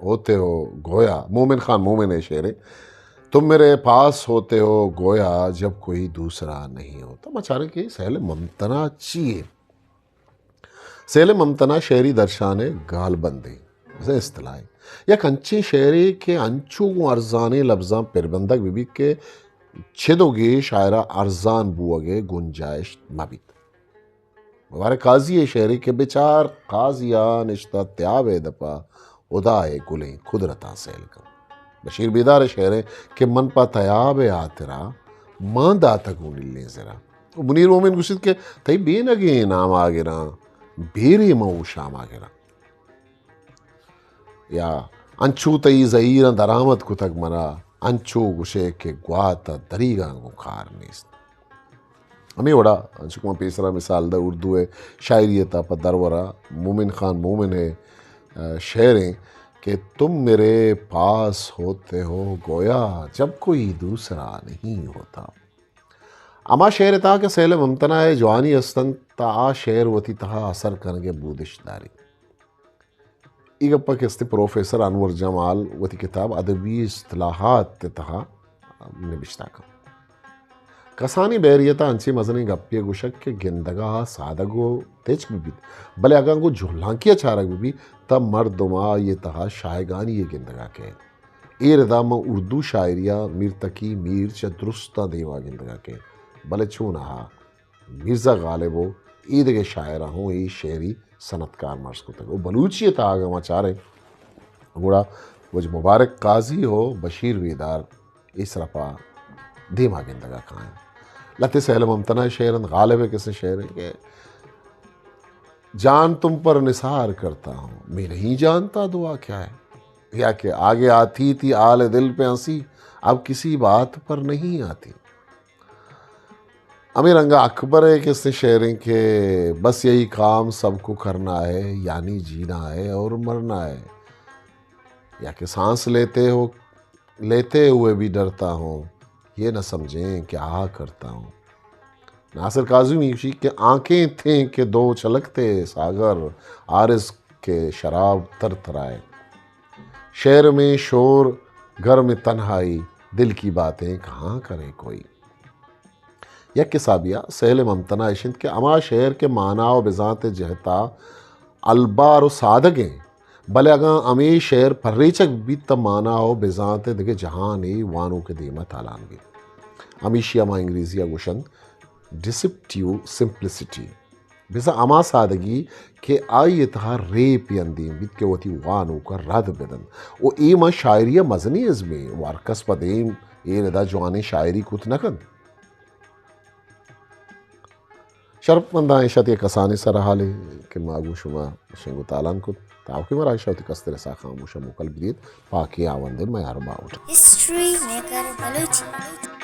होते हो गोया मोमिन खान मोमिन है शेर तुम मेरे पास होते हो गोया जब कोई दूसरा नहीं होता मचारे की सहल ममतना चाहिए सहल ममतना शेरी दर्शाने गाल बंदे वैसे इस्तेलाह या कंची शेरी के अंचू अरजाने लफ्ज़ां पिरबंदक बीबी के छिदोगे शायरा अरजान बुआगे गुंजाइश मबित हमारे काजी शेरी के बेचार काजिया निश्ता त्याबे दपा उदाए गुले खुदरता सैल का बशीर बेदार शेर के मन पा तयाब आतरा मां दाता गुनिले जरा मुनीर मोमिन गुशित के तई बेनगे नाम आगेरा बेरे मऊ शाम आगेरा या अंचू तई जहीर दरामत कुतक मरा अंचू गुशे के ग्वाता दरीगा गुखार निस्त हमें वड़ा अंशुकुमा पेसरा मिसाल दा उर्दू है शायरियता पर दरवरा मोमिन खान मोमिन है शेरें कि तुम मेरे पास होते हो गोया जब कोई दूसरा नहीं होता अमा शेर था कि सहल ममतना है जवानी अस्तन ता शेर वती तहा असर करके बूदिशदारी इगप्पा के प्रोफेसर अनवर जमाल वती किताब अदबी इस्तिलाहात तहा निबिश्ता का कसानी बैरियता अंची मजनी गप्पे गुशक के गिंदगा सादगो तेज भी भले अगंगो झुल्लांकिया चारक भी तब मर्दमा ये तहा शायगानी ये गिंदगा के ए रदा में उर्दू शायरिया मीर तकी मीर च दुरुस्ता देवा गिंदगा के भले छूना मिर्ज़ा गालिबो ईद के शायरा हूँ ये शेरी सनतकार मर्ज को तक वो बलूचियत आगमा चारे गुड़ा वज मुबारक काजी हो बशीर वेदार इस रपा धीमा गिंदगा खाएं लते सहल ममतना शेरन गालिब है किसी शेर है कि जान तुम पर निसार करता हूँ मैं नहीं जानता दुआ क्या है या कि आगे आती थी आल दिल पे हंसी अब किसी बात पर नहीं आती अमीर रंगा अकबर है किसने शेरें के बस यही काम सबको करना है यानी जीना है और मरना है या कि सांस लेते हुए भी डरता हूँ ये न समझें कि आ करता हूँ नासिर काज़मी के आंखें थें कि दो छलकते सागर आरिस के शराब तर तराए शहर में शोर घर में तन्हाई दिल की बातें कहाँ करे कोई यक के साबिया सहल ममतना इशिंद के अमा शहर के माना व बिजात जहता अलबार सादगें भले अगा अमी शेर फर्रेचक भी तमाना हो बेजाते देखे जहान ही वानों के दीमत तालान भी अमीशिया मा इंग्रेजिया गुशन डिसिप्टिव सिंप्लिसिटी बेसा अमा सादगी के आई तहा रेप यंदीम बित के वती वानों का रद बदन ओ ए मा शायरिया मजनी इसमें वारकस पदेम ए रदा जवाने शायरी कुत नकन शर्फमंदा ऐशत ये कसानी सरहाले कि मागू शुमा शेंगु तालान कुत तावकी मरा ऐशत कस्तर सा खामोश मुकल बिदित पाकी आवंदे मैं हर बाउट History Maker Baluchi.